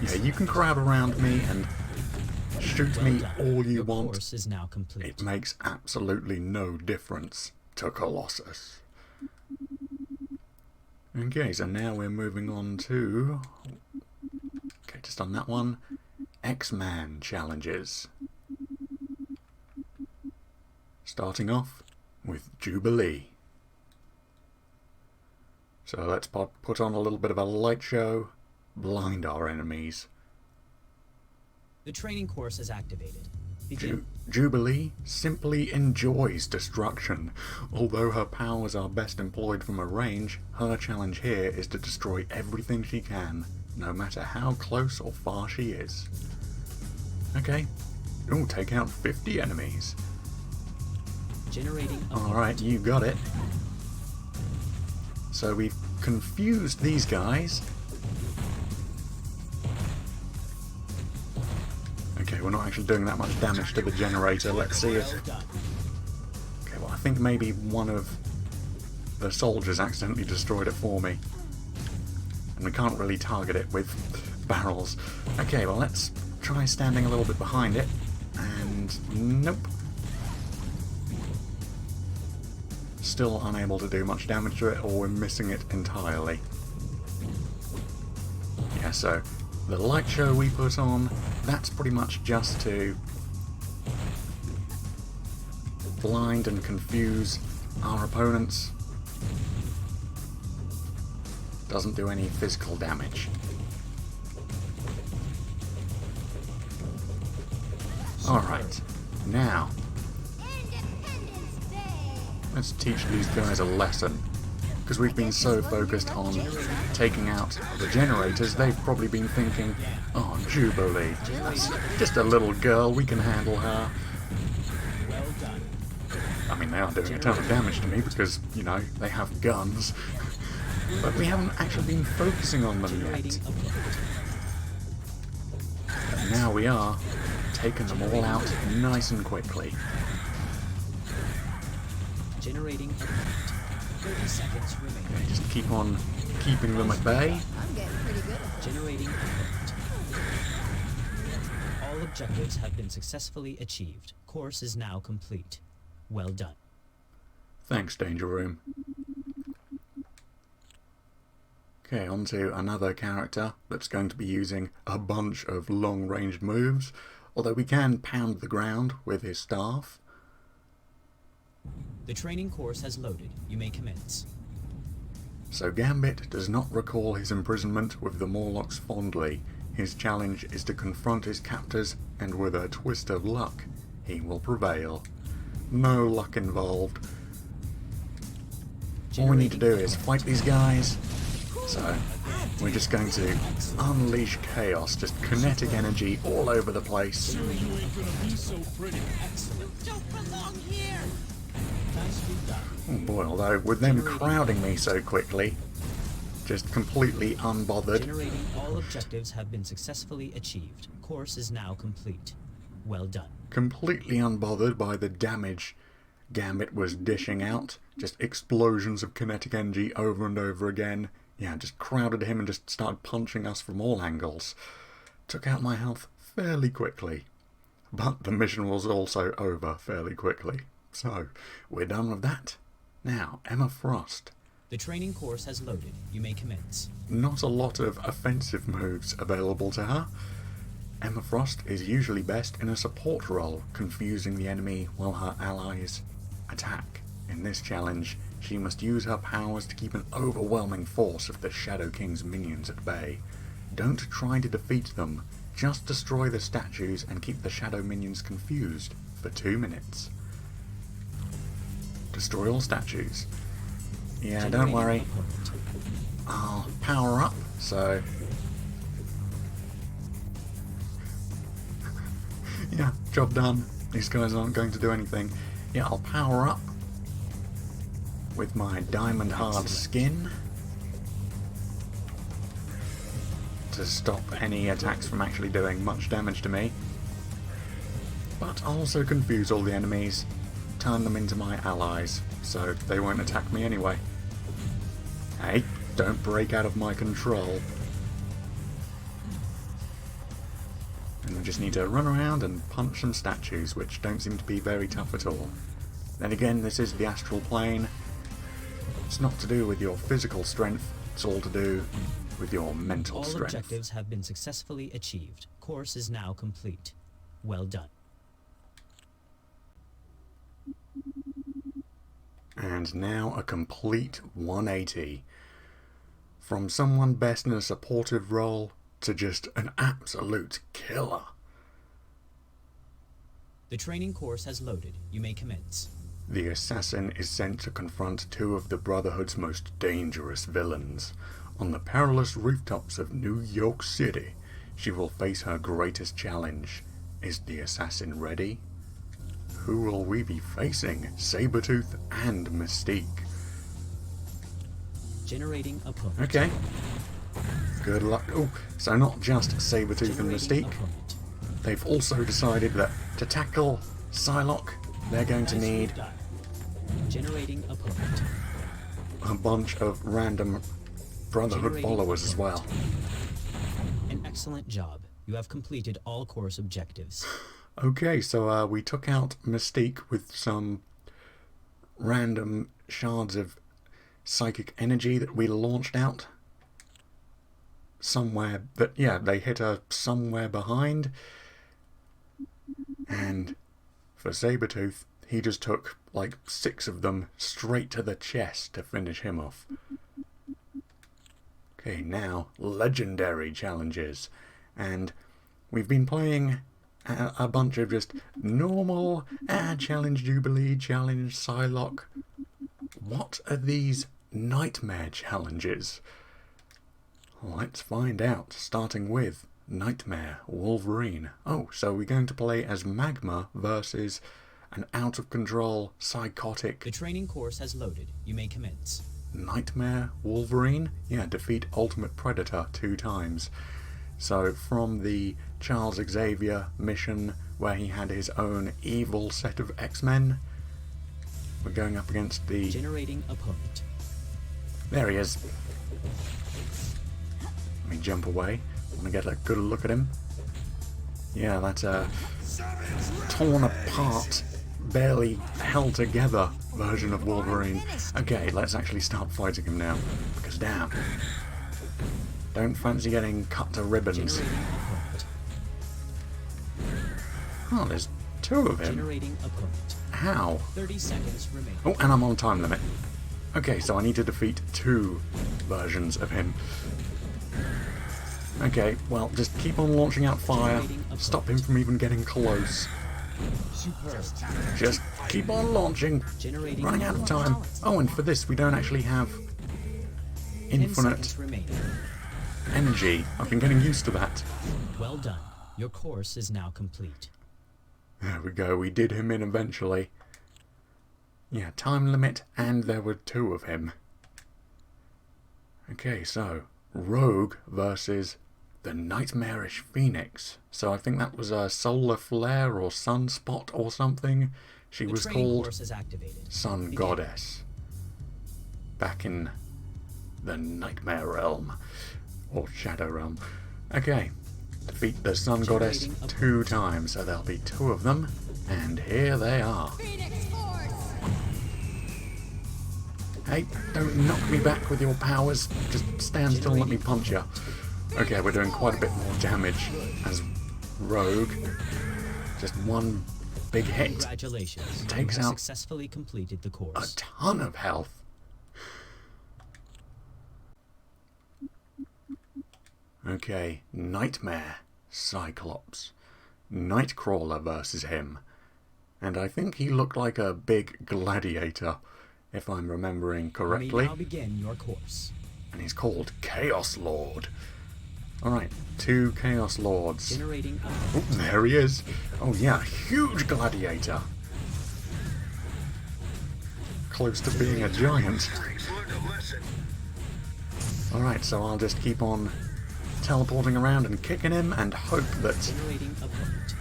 Yeah, you can crowd around me and shoot me all you want. Course is now complete. It makes absolutely no difference to Colossus. Okay, so now we're moving on to... Okay, just on that one. X-Man challenges. Starting off with Jubilee. So let's put on a little bit of a light show, blind our enemies. The training course is activated. Begin. Jubilee simply enjoys destruction. Although her powers are best employed from a range, her challenge here is to destroy everything she can, no matter how close or far she is. Okay. Ooh, take out 50 enemies. Generating. Alright, you got it. So we've confused these guys. Okay, we're not actually doing that much damage to the generator. Let's see if... Okay, well I think maybe one of the soldiers accidentally destroyed it for me. And we can't really target it with barrels. Okay, well let's try standing a little bit behind it. And nope. Still unable to do much damage to it, or we're missing it entirely. Yeah, so the light show we put on, that's pretty much just to blind and confuse our opponents. Doesn't do any physical damage. Alright, now let's teach these guys a lesson. Because we've been so focused on taking out the generators, they've probably been thinking, oh, Jubilee, that's just a little girl, we can handle her. I mean, they are doing a ton of damage to me because, you know, they have guns. But we haven't actually been focusing on them yet. But now we are taking them all out nice and quickly. Generating 30 seconds remaining. Okay, just keep on keeping them at bay. I'm getting pretty good at this. Generating all objectives have been successfully achieved. Course is now complete. Well done. Thanks, Danger Room. Okay, on to another character that's going to be using a bunch of long-ranged moves, although we can pound the ground with his staff. The training course has loaded. You may commence. So Gambit does not recall his imprisonment with the Morlocks fondly. His challenge is to confront his captors, and with a twist of luck, he will prevail. No luck involved. All we need to do is fight these guys. So we're just going to unleash chaos, just kinetic energy all over the place. You ain't gonna be so pretty. Don't belong here. Oh boy, although with them crowding me so quickly, just completely unbothered. Generating all objectives have been successfully achieved. Course is now complete. Well done. Completely unbothered by the damage Gambit was dishing out. Just explosions of kinetic energy over and over again. Yeah, just crowded him and just started punching us from all angles. Took out my health fairly quickly. But the mission was also over fairly quickly. So, we're done with that. Now, Emma Frost. The training course has loaded. You may commence. Not a lot of offensive moves available to her. Emma Frost is usually best in a support role, confusing the enemy while her allies attack. In this challenge, she must use her powers to keep an overwhelming force of the Shadow King's minions at bay. Don't try to defeat them, just destroy the statues and keep the Shadow minions confused for 2 minutes. Destroy all statues. Yeah, don't worry. I'll power up, so... yeah, job done. These guys aren't going to do anything. Yeah, I'll power up with my diamond hard skin to stop any attacks from actually doing much damage to me. But I'll also confuse all the enemies, turn them into my allies, so they won't attack me anyway. Hey, don't break out of my control. just need to run around and punch some statues, which don't seem to be very tough at all. Then again, this is the astral plane. It's not to do with your physical strength, it's all to do with your mental All strength. objectives have been successfully achieved. Course is now complete. Well done. And now a complete 180. From someone best in a supportive role to just an absolute killer. The training course has loaded. You may commence. The assassin is sent to confront two of the Brotherhood's most dangerous villains. On the perilous rooftops of New York City, she will face her greatest challenge. Is the assassin ready? Who will we be facing? Sabretooth and Mystique. Generating opponent. Okay. Good luck. Oh, so not just Sabretooth and Generating Mystique. opponent. They've also decided that to tackle Psylocke, they're going to Nice need die. Generating opponent. a bunch of random Brotherhood Generating followers as well. An excellent job. You have completed all course objectives. Okay, so we took out Mystique with some random shards of psychic energy that we launched out somewhere. That, yeah, they hit her somewhere behind. And for Sabretooth, he just took like 6 of them straight to the chest to finish him off. Okay, now legendary challenges. And we've been playing a bunch of just normal challenge Jubilee, challenge Psylocke. What are these nightmare challenges? Let's find out, starting with Nightmare Wolverine. Oh, so we're going to play as Magma versus an out-of-control, psychotic The training course has loaded. You may commence. Nightmare Wolverine? Yeah, defeat Ultimate Predator 2 times. So from the Charles Xavier mission where he had his own evil set of X-Men, we're going up against the... Generating opponent. There he is. Let me jump away. I want to get a good look at him. Yeah, that's a torn apart, barely held together version of Wolverine. Okay, let's actually start fighting him now. Because damn. Don't fancy getting cut to ribbons. Generating opponent. Oh, there's 2 of him. Generating opponent. How? 30 seconds remain. Oh, and I'm on time limit. Okay, so I need to defeat 2 versions of him. Okay, well, just keep on launching out fire. Stop him from even getting close. Just keep on launching. Generating Running out of opponent. time. Oh, and for this, we don't actually have 10 infinite seconds remaining. energy. I've been getting used to that. Well done. Your course is now complete. There we go. We did him in eventually. Yeah, time limit, and there were 2 of him. Okay, so Rogue versus the Nightmarish Phoenix. So I think that was a solar flare or sunspot or something. She The was training called course is activated. Sun Begin. Goddess. Back in the Nightmare Realm. Or Shadow Realm. Okay. Defeat the Sun Goddess Generating a 2 times, so there'll be 2 of them. And here they are. Phoenix Force! Hey, don't knock me back with your powers. Just stand still and let me punch you. Okay, we're doing quite a bit more damage as Rogue. Just one big hit. Congratulations. Takes you have out successfully completed the A course. ton of health. Okay, Nightmare Cyclops. Nightcrawler versus him. And I think he looked like a big gladiator, if I'm remembering You may correctly. now begin your course. And he's called Chaos Lord. Alright, 2 Chaos Lords. Generating Oh, there he is. Oh yeah, huge gladiator. Close to being a giant. Alright, so I'll just keep on teleporting around and kicking him and hope that generating opponent.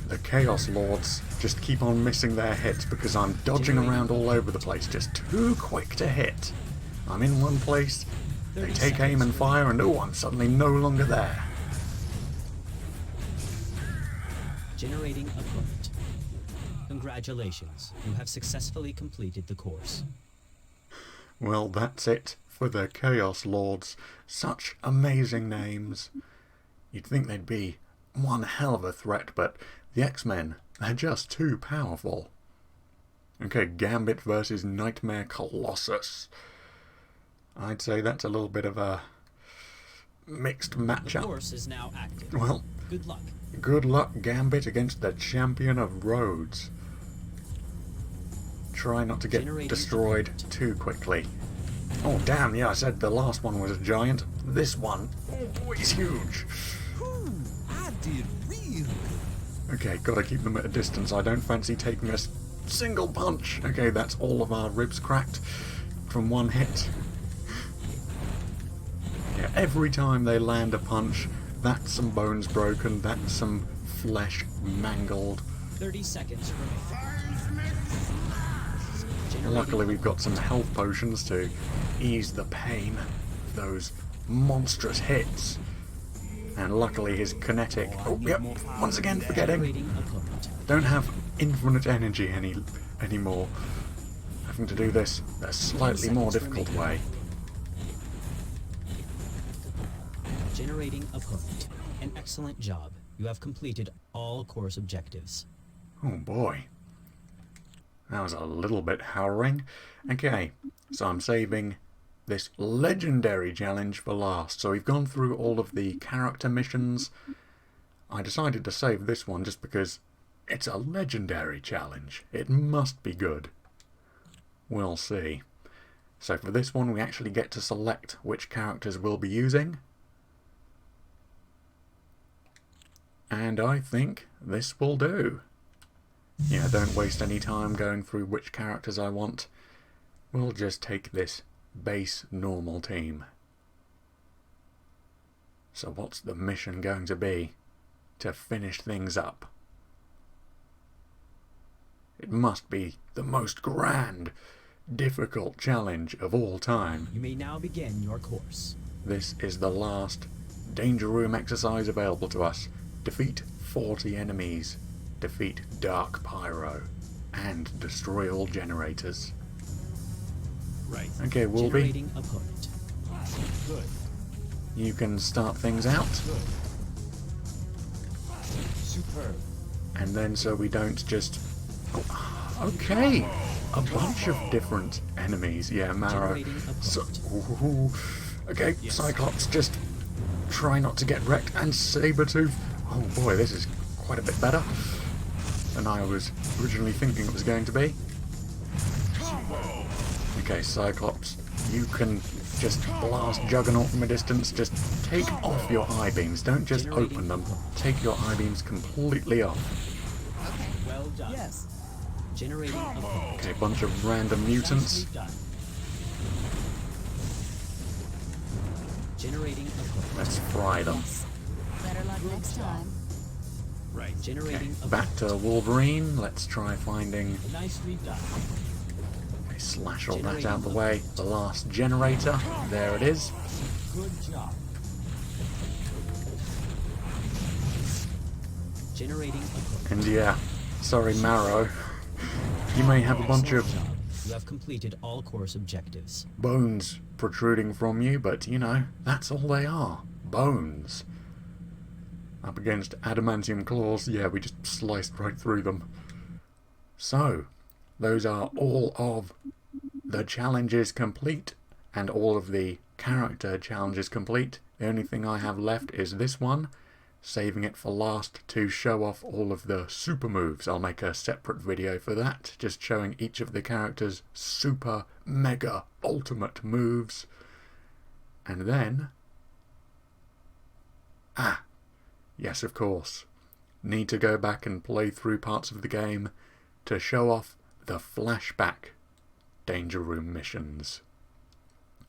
the Chaos Lords just keep on missing their hits because I'm dodging around all over the place, just too quick to hit. I'm in one place, they 30 take aim and fire, and oh, I'm suddenly no longer there. Generating opponent. Congratulations, you have successfully completed the course. Well, that's it for the Chaos Lords. Such amazing names. You'd think they'd be one hell of a threat, but the X-Men, they're just too powerful. Okay, Gambit versus Nightmare Colossus. I'd say that's a little bit of a mixed The matchup. course is now active. Well, Good luck. good luck, Gambit, against the champion of roads. Try not to get Generating destroyed opponent. too quickly. Oh, damn, yeah, I said the last one was a giant. This one, oh, he's huge. I did real good. Okay, gotta keep them at a distance. I don't fancy taking a single punch. Okay, that's all of our ribs cracked from one hit. Yeah, every time they land a punch, that's some bones broken, that's some flesh mangled. 30 seconds remaining. Generating Luckily we've got some health potions to ease the pain of those monstrous hits. And luckily his kinetic... Oh, yep, once again forgetting. generating opponent. Don't have infinite energy anymore. Having to do this a slightly more difficult way. Generating opponent. An excellent job. You have completed all course objectives. Oh boy. That was a little bit harrowing. Okay, so I'm saving this legendary challenge for last. So we've gone through all of the character missions. I decided to save this one just because it's a legendary challenge. It must be good. We'll see. So for this one we actually get to select which characters we'll be using. And I think this will do. Yeah, don't waste any time going through which characters I want. We'll just take this base normal team. So what's the mission going to be to finish things up? It must be the most grand, difficult challenge of all time. You may now begin your course. This is the last Danger Room exercise available to us. Defeat 40 enemies, defeat Dark Pyro, and destroy all generators. Right. Okay, Wolby, Generating opponent. Good. you can start things out, Good. Superb. and then so we don't just... Oh, okay, a bunch of different enemies. Yeah, Marrow. Generating opponent. So, ooh, okay, Cyclops, just try not to get wrecked, and Sabretooth. Oh boy, this is quite a bit better than I was originally thinking it was going to be. Okay, Cyclops, you can just blast Juggernaut from a distance. Just take off your eye beams. Don't just open them. Take your eye beams completely off. Well done. Yes. Generating opponent. Okay, bunch of random mutants. Nicely done. Generating opponent. Let's fry them. Yes. Better luck next time. Right. Generating opponent. Back to Wolverine. Let's try finding... Nicely done. Okay, slash all that out the way. The last generator. There it is. Good job. Generating opponent. And yeah, sorry Marrow. You may have a bunch of Excellent job. You have completed all course objectives. bones protruding from you, but you know, that's all they are. Bones. Up against adamantium claws, yeah, we just sliced right through them. So, those are all of the challenges complete, and all of the character challenges complete. The only thing I have left is this one, saving it for last to show off all of the super moves. I'll make a separate video for that, just showing each of the characters' super, mega, ultimate moves. And then... yes, of course. Need to go back and play through parts of the game to show off the flashback Danger Room missions.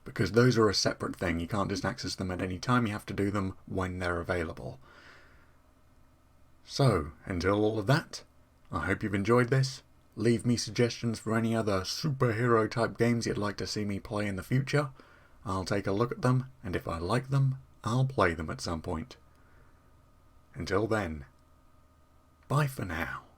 Because those are a separate thing. You can't just access them at any time. You have to do them when they're available. So, until all of that, I hope you've enjoyed this. Leave me suggestions for any other superhero type games you'd like to see me play in the future. I'll take a look at them, and if I like them, I'll play them at some point. Until then, Bye for now.